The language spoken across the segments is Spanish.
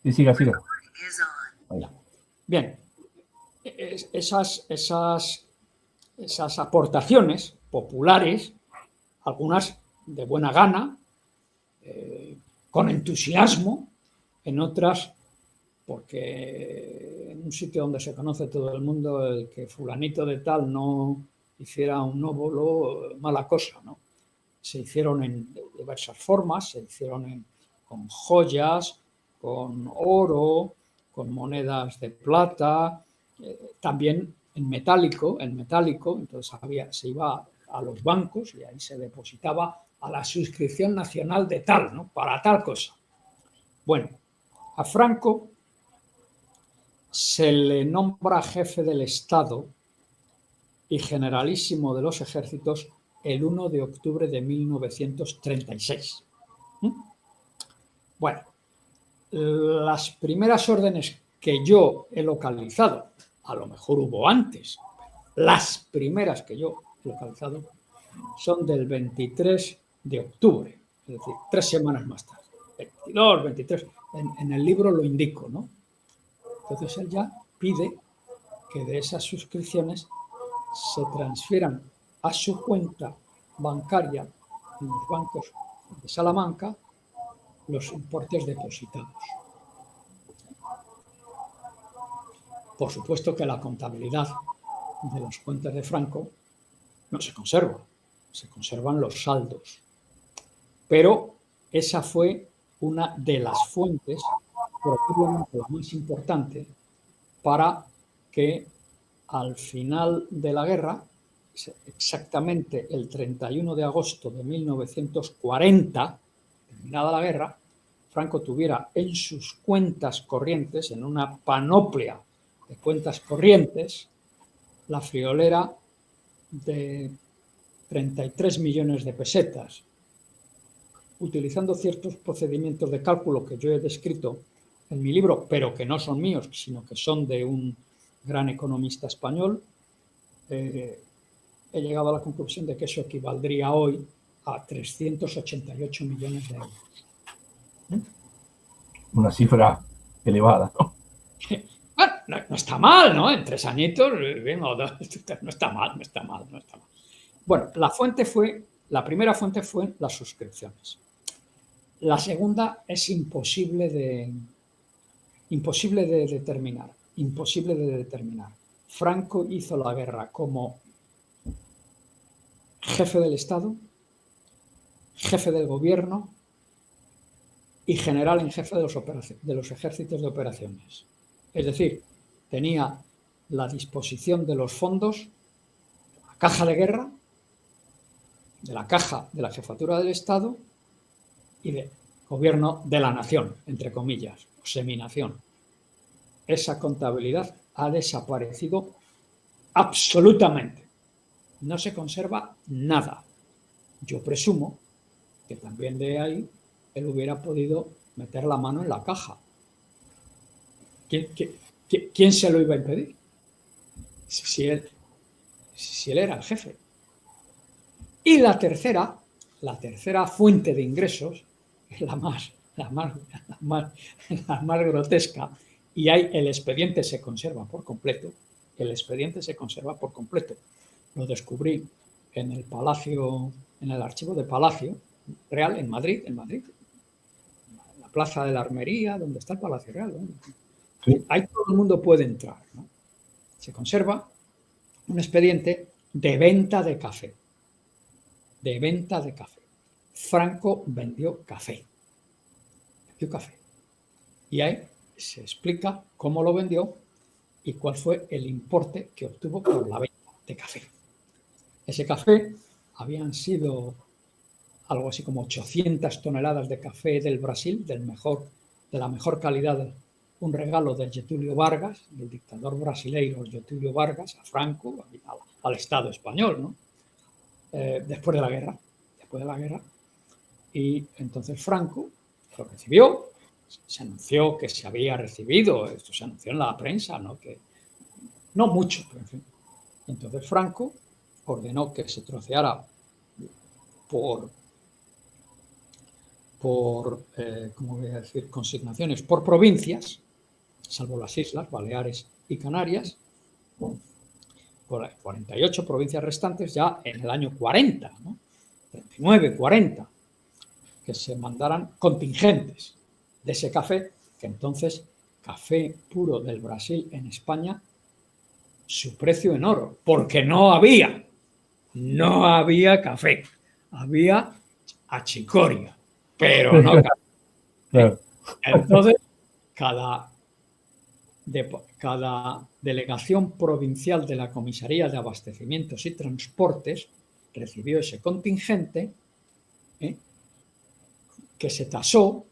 Sí, siga, siga. Vaya. Bien, esas aportaciones populares, algunas de buena gana, con entusiasmo, en otras porque en un sitio donde se conoce todo el mundo, el que fulanito de tal no hiciera un óvulo, mala cosa, ¿no? Se hicieron en diversas formas, se hicieron con joyas, con oro, con monedas de plata, también en metálico, entonces se iba a los bancos y ahí se depositaba a la suscripción nacional de tal, ¿no? Para tal cosa. Bueno, a Franco se le nombra jefe del Estado y generalísimo de los ejércitos el 1 de octubre de 1936. Bueno, las primeras órdenes que yo he localizado, a lo mejor hubo antes, las primeras que yo he localizado son del 23 de octubre, es decir, 3 semanas más tarde. 22, 23, en el libro lo indico, ¿no? Entonces él ya pide que de esas suscripciones se transfieran a su cuenta bancaria en los bancos de Salamanca los importes depositados. Por supuesto que la contabilidad de las cuentas de Franco no se conserva, se conservan los saldos. Pero esa fue una de las fuentes, probablemente la más importante, para que al final de la guerra, exactamente el 31 de agosto de 1940, terminada la guerra, Franco tuviera en sus cuentas corrientes, en una panoplia de cuentas corrientes, la friolera de 33 millones de pesetas. Utilizando ciertos procedimientos de cálculo que yo he descrito en mi libro, pero que no son míos, sino que son de un gran economista español, he llegado a la conclusión de que eso equivaldría hoy a 388 millones de euros. Una cifra elevada, ¿no? Bueno, no está mal, ¿no? En 3 añitos, no está mal, no está mal. Bueno, la primera fuente fue las suscripciones. La segunda es imposible de determinar. Franco hizo la guerra como jefe del Estado, jefe del gobierno y general en jefe de los ejércitos de operaciones. Es decir, tenía la disposición de los fondos, de la caja de guerra, de la caja de la jefatura del Estado y del gobierno de la nación, entre comillas, o seminación. Esa contabilidad ha desaparecido absolutamente. No se conserva nada. Yo presumo que también de ahí él hubiera podido meter la mano en la caja. ¿Quién se lo iba a impedir? Si él era el jefe. Y la tercera fuente de ingresos es la más grotesca, y ahí el expediente se conserva por completo. Lo descubrí en el Palacio, en el archivo de Palacio Real en Madrid, en la Plaza de la Armería, donde está el Palacio Real, ¿no? Sí. Ahí todo el mundo puede entrar, ¿no? Se conserva un expediente de venta de café. Franco vendió café. Y ahí se explica cómo lo vendió y cuál fue el importe que obtuvo por la venta de café. Ese café habían sido algo así como 800 toneladas de café del Brasil, de la mejor calidad, un regalo de Getúlio Vargas, del dictador brasileiro Getúlio Vargas, a Franco, al Estado español, ¿no? Después de la guerra. Y entonces Franco lo recibió, se anunció que se había recibido, esto se anunció en la prensa, ¿no? Que no mucho, pero en fin. Entonces Franco ordenó que se troceara por por, ¿cómo voy a decir?, consignaciones por provincias, salvo las islas, Baleares y Canarias, por las 48 provincias restantes ya en el año 40, ¿no? 39, 40, que se mandaran contingentes de ese café, que entonces, café puro del Brasil en España, su precio en oro, porque no había café, había achicoria, pero no café. Claro. Entonces, cada delegación provincial de la Comisaría de Abastecimientos y Transportes recibió ese contingente, que se tasó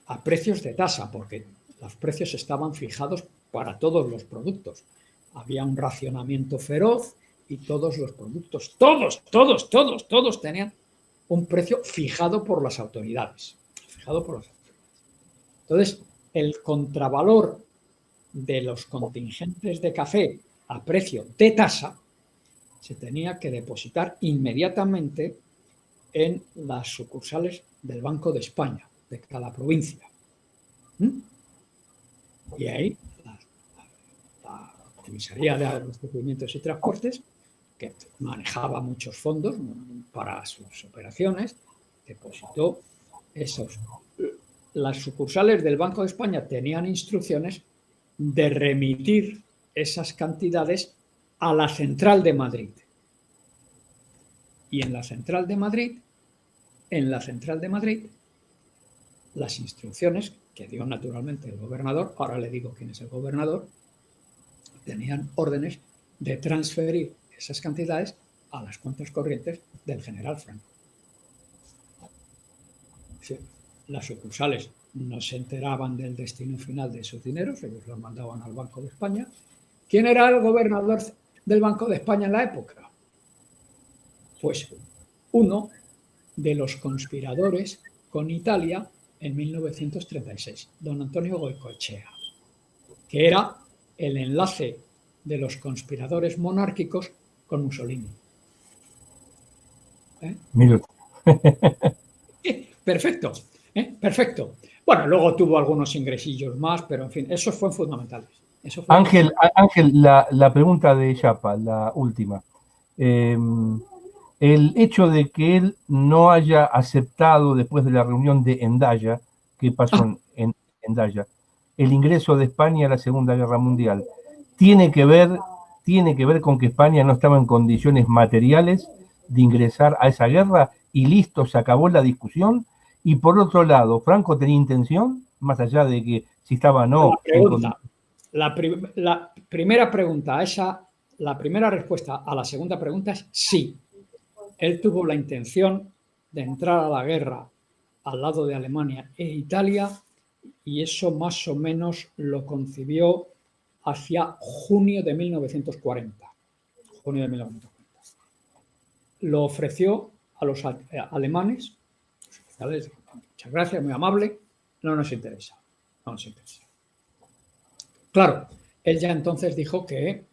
a precios de tasa, porque los precios estaban fijados para todos los productos. Había un racionamiento feroz y todos los productos, todos tenían un precio fijado por las autoridades. Entonces, el contravalor de los contingentes de café a precio de tasa se tenía que depositar inmediatamente en las sucursales del Banco de España, de cada provincia. Y ahí la Comisaría de Abastecimientos y Transportes, que manejaba muchos fondos para sus operaciones, depositó esos. Las sucursales del Banco de España tenían instrucciones de remitir esas cantidades a la central de Madrid. Y en la central de Madrid, las instrucciones que dio naturalmente el gobernador, ahora le digo quién es el gobernador, tenían órdenes de transferir esas cantidades a las cuentas corrientes del general Franco. Sí, las sucursales no se enteraban del destino final de esos dineros, ellos los mandaban al Banco de España. ¿Quién era el gobernador del Banco de España en la época? Pues uno de los conspiradores con Italia en 1936, don Antonio Goicoechea, que era el enlace de los conspiradores monárquicos con Mussolini. Perfecto, perfecto. Bueno, luego tuvo algunos ingresillos más, pero en fin, esos fueron fundamentales. Ángel, la pregunta de Chapa, la última. El hecho de que él no haya aceptado después de la reunión de Hendaya, ¿qué pasó en Hendaya? El ingreso de España a la Segunda Guerra Mundial, ¿tiene que ver con que España no estaba en condiciones materiales de ingresar a esa guerra y listo, se acabó la discusión? Y por otro lado, ¿Franco tenía intención, más allá de que si estaba o no? La primera pregunta, la primera respuesta a la segunda pregunta es sí. Él tuvo la intención de entrar a la guerra al lado de Alemania e Italia, y eso más o menos lo concibió hacia junio de 1940. Lo ofreció a los alemanes. Muchas gracias, muy amable, no nos interesa. Claro, él ya entonces dijo que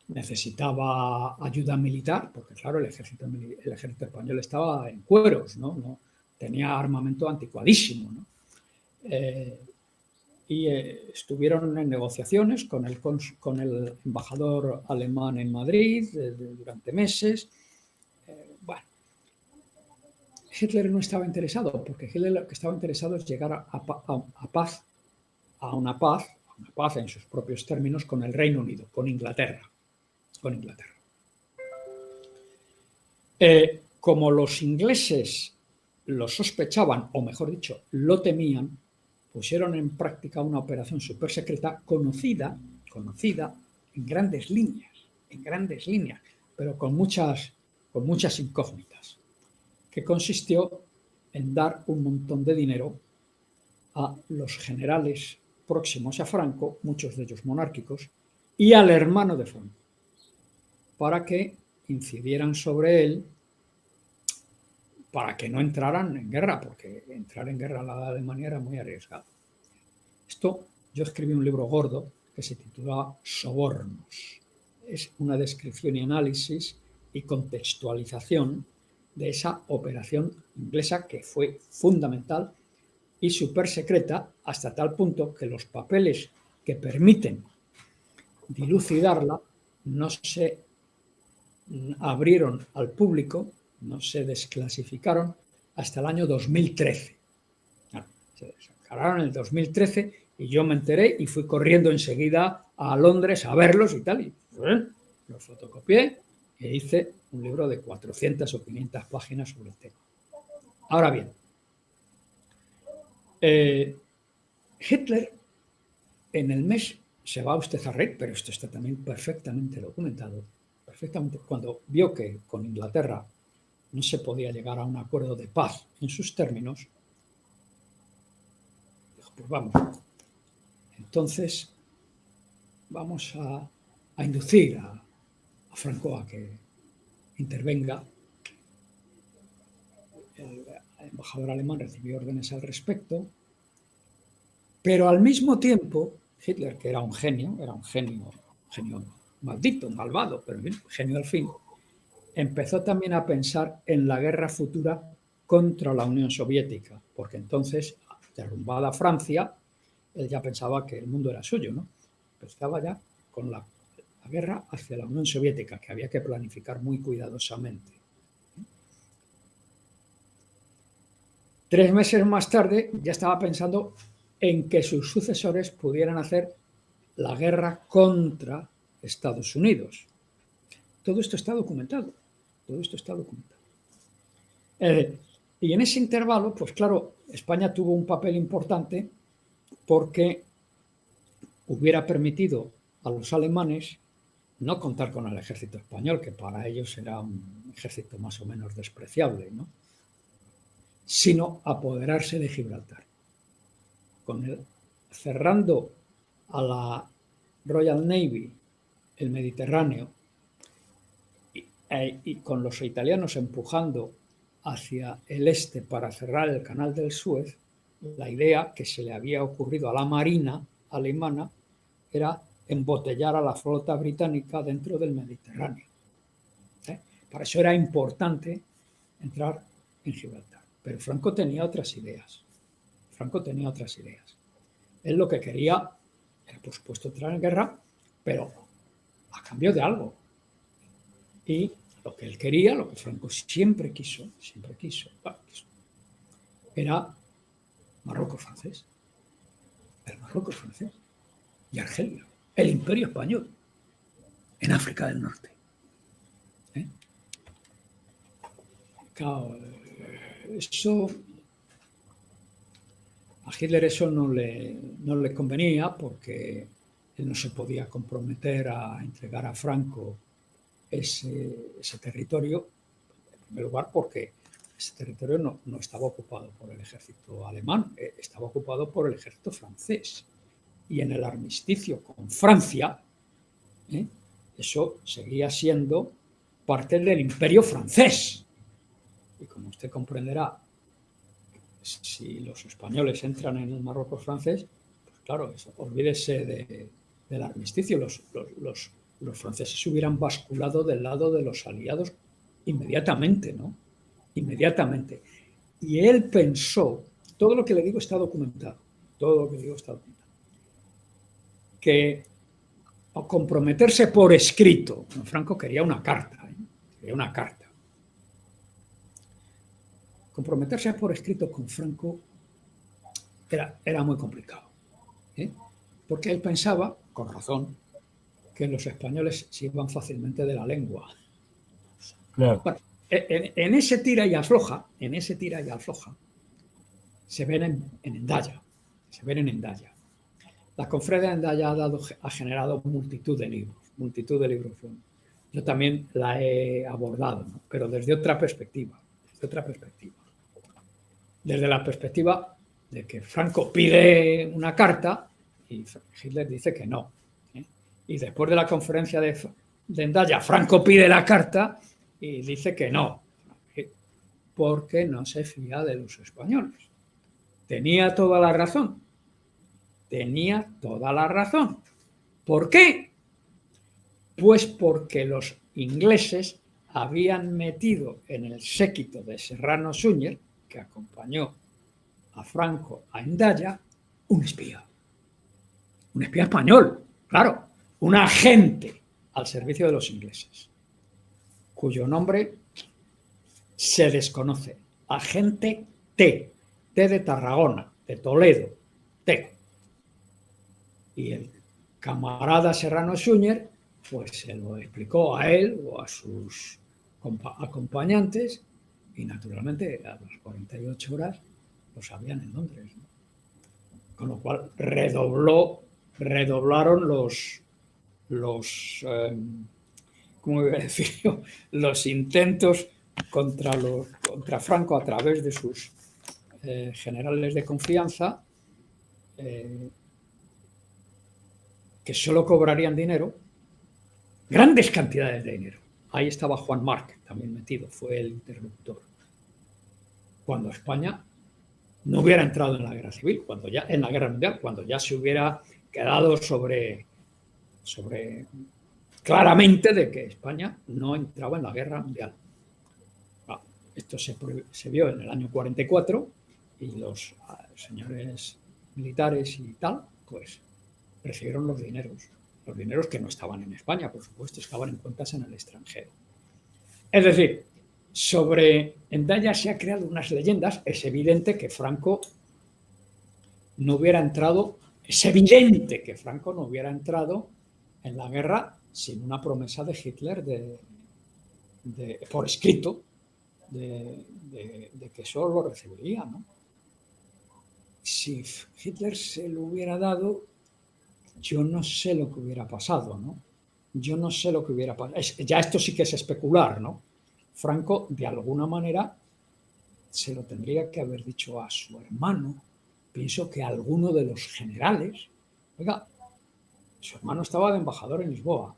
necesitaba ayuda militar, porque claro, el ejército español estaba en cueros, ¿no? Tenía armamento anticuadísimo, ¿no? Y estuvieron en negociaciones con el embajador alemán en Madrid durante meses. Bueno, Hitler no estaba interesado, porque Hitler lo que estaba interesado es llegar a una paz en sus propios términos con el Reino Unido, con Inglaterra. Como los ingleses lo sospechaban, o mejor dicho, lo temían, pusieron en práctica una operación súper secreta conocida en grandes líneas, pero con muchas incógnitas, que consistió en dar un montón de dinero a los generales próximos a Franco, muchos de ellos monárquicos, y al hermano de Franco, para que incidieran sobre él, para que no entraran en guerra, porque entrar en guerra a la Alemania era muy arriesgado. Yo escribí un libro gordo que se titula Sobornos. Es una descripción y análisis y contextualización de esa operación inglesa que fue fundamental y súper secreta, hasta tal punto que los papeles que permiten dilucidarla no se abrieron al público, no se desclasificaron hasta el año 2013. Se desclasificaron en el 2013 y yo me enteré y fui corriendo enseguida a Londres a verlos y tal, y los fotocopié e hice un libro de 400 o 500 páginas sobre el tema. Ahora bien, Hitler, en el mes, se va usted a reír, pero esto está también perfectamente documentado, perfectamente, cuando vio que con Inglaterra no se podía llegar a un acuerdo de paz en sus términos, dijo, pues vamos, entonces vamos a inducir a Franco a que intervenga. El embajador alemán recibió órdenes al respecto, pero al mismo tiempo Hitler, que era un genio maldito, malvado, pero genio al fin, empezó también a pensar en la guerra futura contra la Unión Soviética, porque entonces, derrumbada Francia, él ya pensaba que el mundo era suyo, ¿no? Empezaba ya con la guerra hacia la Unión Soviética, que había que planificar muy cuidadosamente. 3 meses más tarde ya estaba pensando en que sus sucesores pudieran hacer la guerra contra Estados Unidos. Todo esto está documentado. Todo esto está documentado. Y en ese intervalo, pues claro, España tuvo un papel importante porque hubiera permitido a los alemanes no contar con el ejército español, que para ellos era un ejército más o menos despreciable, ¿no? Sino apoderarse de Gibraltar. Cerrando a la Royal Navy el Mediterráneo y con los italianos empujando hacia el este para cerrar el canal del Suez, la idea que se le había ocurrido a la marina alemana era embotellar a la flota británica dentro del Mediterráneo. Para eso era importante entrar en Gibraltar. Pero Franco tenía otras ideas. Él lo que quería era, por supuesto, entrar en guerra, pero a cambio de algo. Y lo que él quería, lo que Franco siempre quiso, era Marruecos francés. El Marruecos francés y Argelia. El Imperio Español en África del Norte. Claro, eso a Hitler eso no le convenía porque él no se podía comprometer a entregar a Franco ese territorio, en primer lugar porque ese territorio no estaba ocupado por el ejército alemán, estaba ocupado por el ejército francés. Y en el armisticio con Francia, eso seguía siendo parte del imperio francés. Y como usted comprenderá, si los españoles entran en el Marruecos francés, pues claro, olvídese del armisticio. Los franceses hubieran basculado del lado de los aliados inmediatamente, ¿no? Inmediatamente. Y él pensó, todo lo que le digo está documentado, que al comprometerse por escrito, Franco quería una carta, comprometerse por escrito con Franco era muy complicado, porque él pensaba, con razón, que los españoles se iban fácilmente de la lengua. Claro. Bueno, en ese tira y afloja, se ven en Endaya. La Cofradía de Endaya ha generado multitud de libros. Yo también la he abordado, ¿no? Pero desde otra perspectiva. Desde la perspectiva de que Franco pide una carta y Hitler dice que no. Y después de la conferencia de Endaya, Franco pide la carta y dice que no, porque no se fía de los españoles. Tenía toda la razón. ¿Por qué? Pues porque los ingleses habían metido en el séquito de Serrano Suñer, que acompañó a Franco a Hendaya un espía español, claro, un agente al servicio de los ingleses, cuyo nombre se desconoce. Agente T de Tarragona, de Toledo, T. Y el camarada Serrano Suñer, pues se lo explicó a él o a sus acompañantes y naturalmente a las 48 horas lo sabían en Londres, ¿no? Con lo cual redoblaron ¿cómo iba a decir yo? Los intentos contra Franco a través de sus generales de confianza, que solo cobrarían dinero, grandes cantidades de dinero. Ahí estaba Juan Marc también metido, fue el interruptor. Cuando España no hubiera entrado en la guerra civil, en la guerra mundial, cuando ya se hubiera quedado sobre claramente de que España no entraba en la guerra mundial. Esto se vio en el año 44 y los señores militares y tal, pues recibieron los dineros que no estaban en España, por supuesto, estaban en cuentas en el extranjero. Es decir, sobre Hendaya se han creado unas leyendas. Es evidente que Franco no hubiera entrado en la guerra sin una promesa de Hitler por escrito de que eso lo recibiría, ¿no? Si Hitler se lo hubiera dado, yo no sé lo que hubiera pasado, ¿no? Yo no sé lo que hubiera pasado. Ya esto sí que es especular, ¿no? Franco, de alguna manera, se lo tendría que haber dicho a su hermano. Pienso que alguno de los generales, oiga, su hermano estaba de embajador en Lisboa,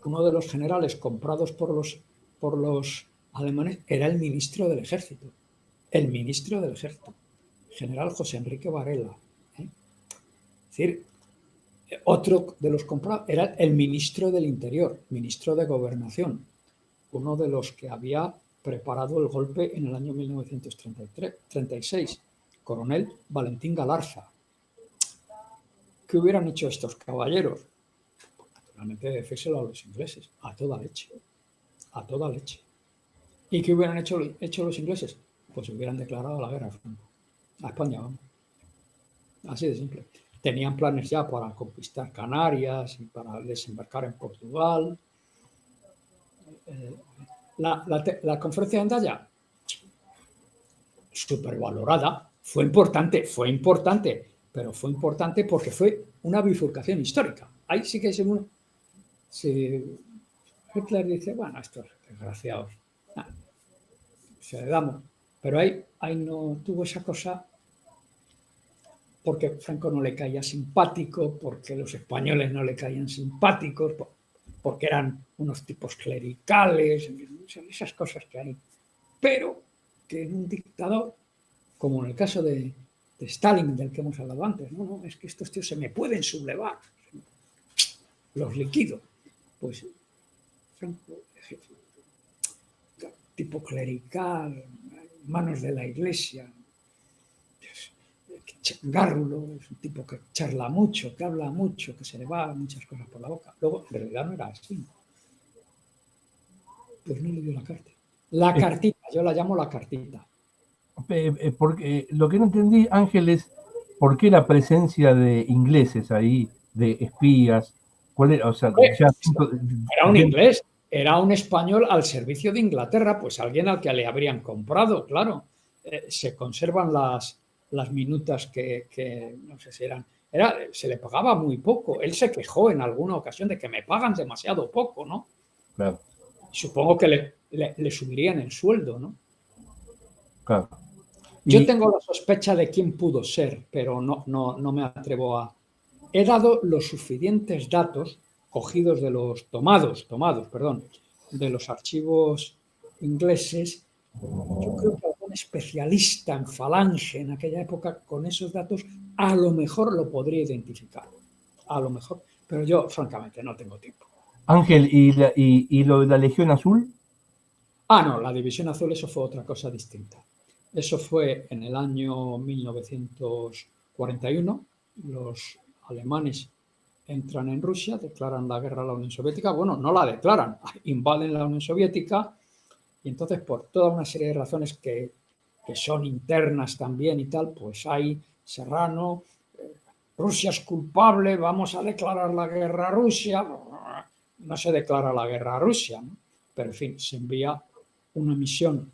uno de los generales comprados por los alemanes era el ministro del ejército, general José Enrique Varela. Es decir, otro de los comprados era el ministro del Interior, ministro de Gobernación, uno de los que había preparado el golpe en el año 1936, coronel Valentín Galarza. ¿Qué hubieran hecho estos caballeros? Pues, naturalmente, decírselo a los ingleses, a toda leche. ¿Y qué hubieran hecho los ingleses? Pues hubieran declarado la guerra a España, vamos. Así de simple. Tenían planes ya para conquistar Canarias y para desembarcar en Portugal. La conferencia de Hendaya, supervalorada, fue importante, pero fue importante porque fue una bifurcación histórica. Ahí sí que si Hitler dice, bueno, estos desgraciados, se le damos, pero ahí no tuvo esa cosa porque Franco no le caía simpático, porque los españoles no le caían simpáticos, porque eran unos tipos clericales, esas cosas que hay. Pero que en un dictador, como en el caso de Stalin, del que hemos hablado antes, no, es que estos tíos se me pueden sublevar, los liquido. Pues Franco, tipo clerical, manos de la iglesia, gárrulo, es un tipo que charla mucho, que habla mucho, que se le va muchas cosas por la boca. Luego, en realidad no era así. Pues no le dio la carta. La cartita, yo la llamo la cartita. Porque lo que no entendí, Ángel, es por qué la presencia de ingleses ahí, de espías. ¿Cuál era? O sea, era un inglés, era un español al servicio de Inglaterra, pues alguien al que le habrían comprado, claro. Se conservan las minutas que no sé si eran. Se le pagaba muy poco. Él se quejó en alguna ocasión de que me pagan demasiado poco, ¿no? Claro. Supongo que le subirían el sueldo, ¿no? Claro. Yo tengo la sospecha de quién pudo ser, pero no me atrevo a... He dado los suficientes datos cogidos de los de los archivos ingleses. Yo creo que algún especialista en Falange en aquella época con esos datos a lo mejor lo podría identificar. A lo mejor, pero yo francamente no tengo tiempo. Ángel, ¿y lo de la Legión Azul? No, la División Azul, eso fue otra cosa distinta. Eso fue en el año 1941. Los alemanes entran en Rusia, declaran la guerra a la Unión Soviética. Bueno, no la declaran, invaden la Unión Soviética y entonces por toda una serie de razones que son internas también y tal, pues hay Serrano, Rusia es culpable, vamos a declarar la guerra a Rusia. No se declara la guerra a Rusia, ¿no? Pero en fin, se envía una misión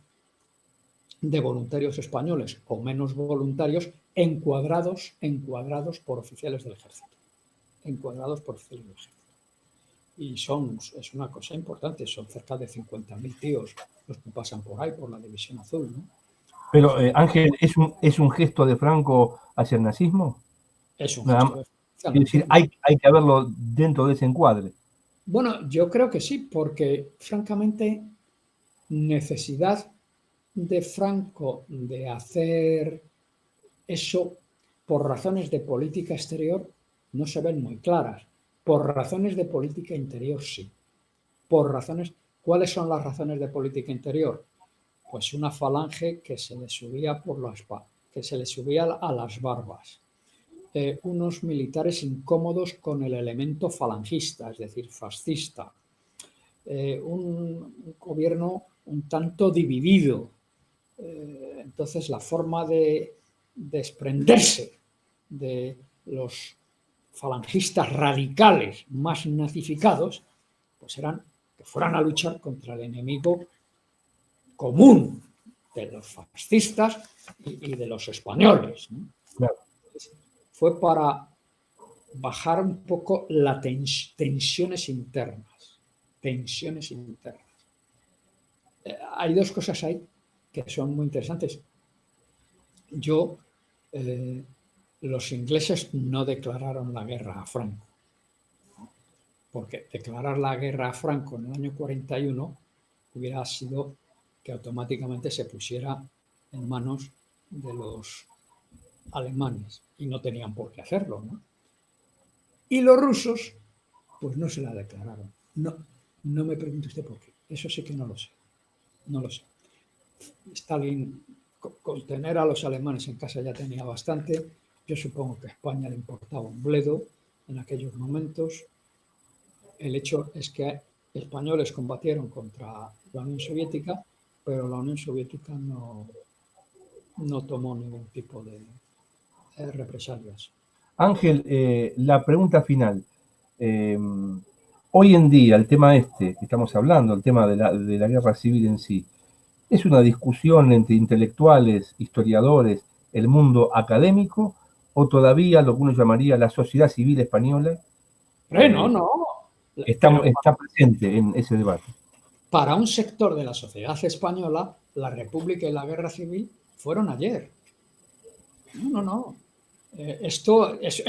de voluntarios españoles o menos voluntarios encuadrados por oficiales del ejército. Encuadrados por oficiales del ejército. Y es una cosa importante, son cerca de 50.000 tíos los que pasan por ahí, por la División Azul, ¿no? Pero, Ángel, ¿es un gesto de Franco hacia el nazismo? Es un Nada gesto más. de... Es decir, hay que verlo dentro de ese encuadre. Bueno, yo creo que sí, porque francamente necesidad de Franco de hacer eso por razones de política exterior no se ven muy claras. Por razones de política interior sí. ¿Cuáles son las razones de política interior? Pues una falange que se le subía a las barbas. Unos militares incómodos con el elemento falangista, es decir, fascista. Un gobierno un tanto dividido. Entonces, la forma de desprenderse de los falangistas radicales más nazificados, pues eran que fueran a luchar contra el enemigo común de los fascistas y de los españoles, ¿no? Claro. Fue para bajar un poco las tensiones internas. Tensiones internas. Hay dos cosas ahí que son muy interesantes. Los ingleses no declararon la guerra a Franco, porque declarar la guerra a Franco en el año 41 hubiera sido que automáticamente se pusiera en manos de los alemanes y no tenían por qué hacerlo, ¿no? Y los rusos, pues no se la declararon. No me pregunte usted por qué. Eso sí que no lo sé. No lo sé. Stalin, con tener a los alemanes en casa ya tenía bastante. Yo supongo que a España le importaba un bledo en aquellos momentos. El hecho es que españoles combatieron contra la Unión Soviética, pero la Unión Soviética no tomó ningún tipo de represalias. Ángel, la pregunta final. Hoy en día, el tema que estamos hablando, el tema de la guerra civil en sí, ¿es una discusión entre intelectuales, historiadores, el mundo académico, o todavía lo que uno llamaría la sociedad civil española No. está presente en ese debate? Para un sector de la sociedad española, la República y la Guerra Civil fueron ayer. No. Esto es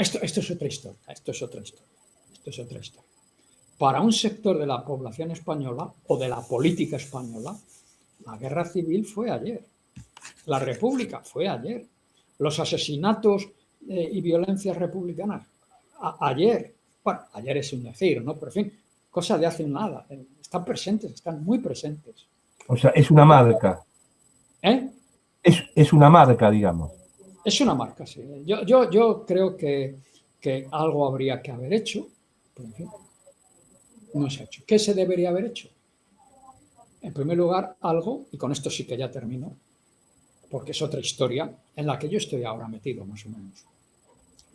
otra historia. Esto es otra historia. Para un sector de la población española o de la política española, la Guerra Civil fue ayer. La República fue ayer. Los asesinatos y violencias republicanas, ayer. Bueno, ayer es un decir, ¿no? Pero en fin, cosa de hace nada. Están presentes, están muy presentes. O sea, es una marca. Es una marca, digamos. Es una marca, sí. Yo creo que algo habría que haber hecho, pero en fin, no se ha hecho. ¿Qué se debería haber hecho? En primer lugar, algo, y con esto sí que ya termino, porque es otra historia en la que yo estoy ahora metido, más o menos.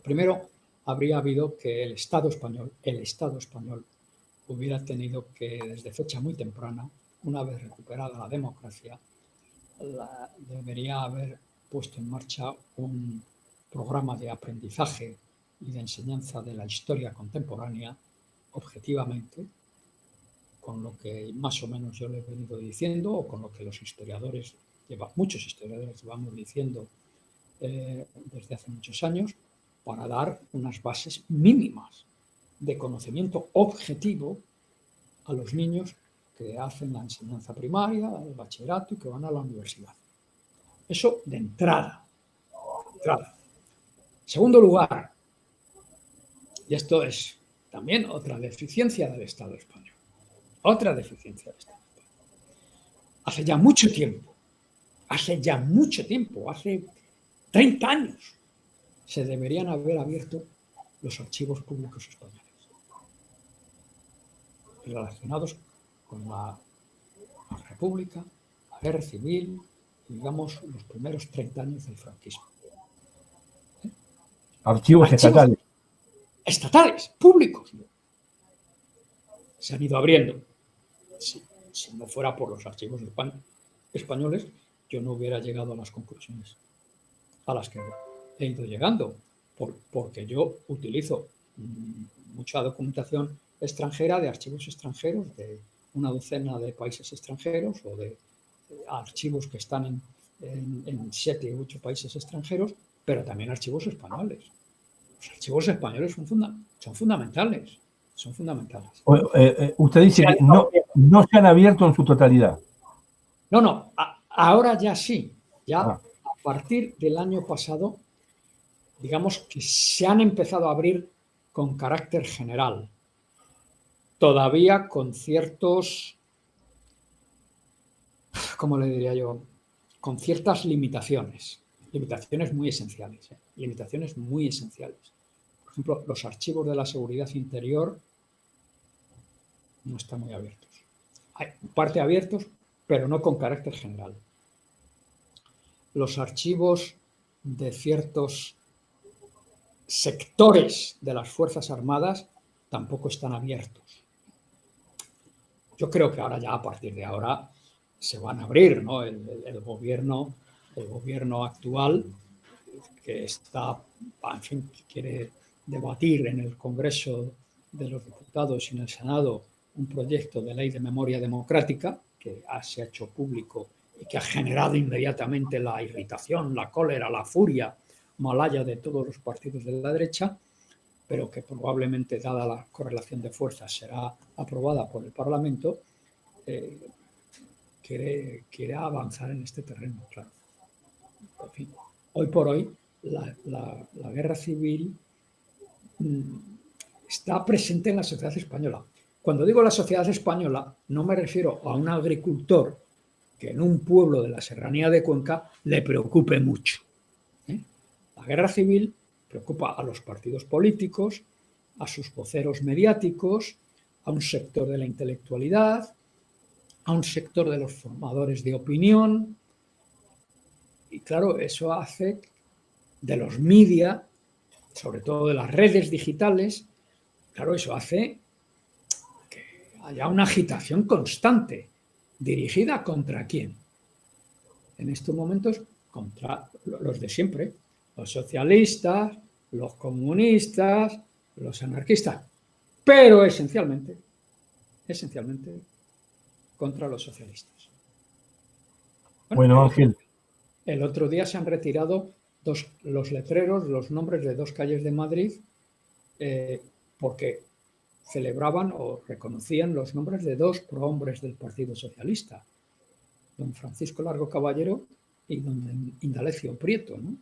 Primero, habría habido que el Estado español hubiera tenido que, desde fecha muy temprana, una vez recuperada la democracia, debería haber puesto en marcha un programa de aprendizaje y de enseñanza de la historia contemporánea objetivamente, con lo que más o menos yo le he venido diciendo, o con lo que los historiadores, muchos historiadores llevamos diciendo desde hace muchos años, para dar unas bases mínimas de conocimiento objetivo a los niños que hacen la enseñanza primaria, el bachillerato y que van a la universidad. Eso de entrada. Segundo lugar, y esto es también otra deficiencia del Estado español, hace ya mucho tiempo hace ya mucho tiempo, hace 30 años, se deberían haber abierto los archivos públicos españoles relacionados con la República, la Guerra Civil, digamos, los primeros 30 años del franquismo. Archivos estatales. Estatales, públicos. Se han ido abriendo. Si no fuera por los archivos españoles, yo no hubiera llegado a las conclusiones a las que he ido llegando, porque yo utilizo mucha documentación extranjera, de archivos extranjeros, de una docena de países extranjeros o de archivos que están en 7 u 8 países extranjeros, pero también archivos españoles. Los archivos españoles son fundamentales. Son fundamentales. Usted dice que no se han abierto en su totalidad. No, ahora ya sí. Ya a partir del año pasado, digamos que se han empezado a abrir con carácter general. Todavía con ciertos, ¿cómo le diría yo? Con ciertas limitaciones. Limitaciones muy esenciales. Limitaciones muy esenciales. Por ejemplo, los archivos de la seguridad interior no están muy abiertos. Hay parte abiertos, pero no con carácter general. Los archivos de ciertos sectores de las Fuerzas Armadas tampoco están abiertos. Yo creo que ahora ya, a partir de ahora, se van a abrir, ¿no? El gobierno actual, que está, en fin, que quiere debatir en el Congreso de los Diputados y en el Senado un proyecto de ley de memoria democrática que se ha hecho público y que ha generado inmediatamente la irritación, la cólera, la furia malaya de todos los partidos de la derecha, pero que probablemente, dada la correlación de fuerzas, será aprobada por el Parlamento. Quiere avanzar en este terreno, claro. En fin, hoy por hoy la guerra civil está presente en la sociedad española. Cuando digo la sociedad española, no me refiero a un agricultor que en un pueblo de la serranía de Cuenca le preocupe mucho. La guerra civil preocupa a los partidos políticos, a sus voceros mediáticos, a un sector de la intelectualidad, a un sector de los formadores de opinión. Y claro, eso hace de los media, sobre todo de las redes digitales, claro, eso hace que haya una agitación constante. ¿Dirigida contra quién? En estos momentos, contra los de siempre. Los socialistas, los comunistas, los anarquistas. Pero esencialmente, contra los socialistas. Bueno, Ángel. El otro día se han retirado los letreros, los nombres de 2 calles de Madrid, porque celebraban o reconocían los nombres de 2 prohombres del Partido Socialista, don Francisco Largo Caballero y don Indalecio Prieto, ¿no?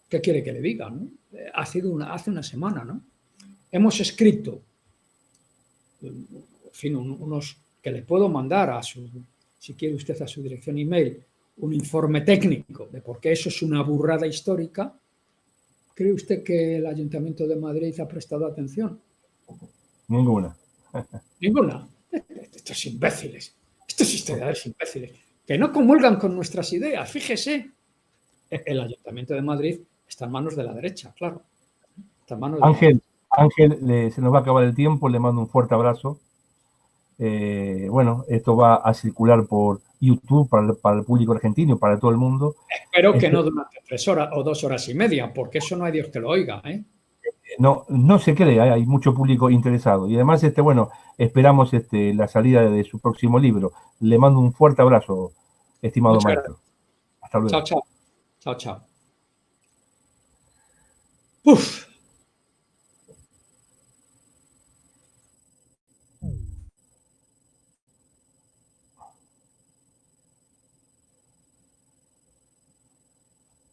¿Qué quiere que le diga, no? Hace una semana, ¿no? Hemos escrito, en fin, unos que le puedo mandar si quiere usted, a su dirección email, un informe técnico de por qué eso es una burrada histórica. ¿Cree usted que el Ayuntamiento de Madrid ha prestado atención? Ninguna. Ninguna. Estos imbéciles, estos historiadores imbéciles, que no comulgan con nuestras ideas. Fíjese, el Ayuntamiento de Madrid está en manos de la derecha, claro. Está en manos de Ángel, se nos va a acabar el tiempo, le mando un fuerte abrazo. Bueno, esto va a circular por YouTube para el público argentino, para todo el mundo. Espero que no durante 3 horas o 2 horas y media, porque eso no hay Dios que lo oiga, ¿eh? No se cree, hay mucho público interesado. Y además, bueno, esperamos la salida de su próximo libro. Le mando un fuerte abrazo, estimado maestro. Hasta luego. Chao. Uf.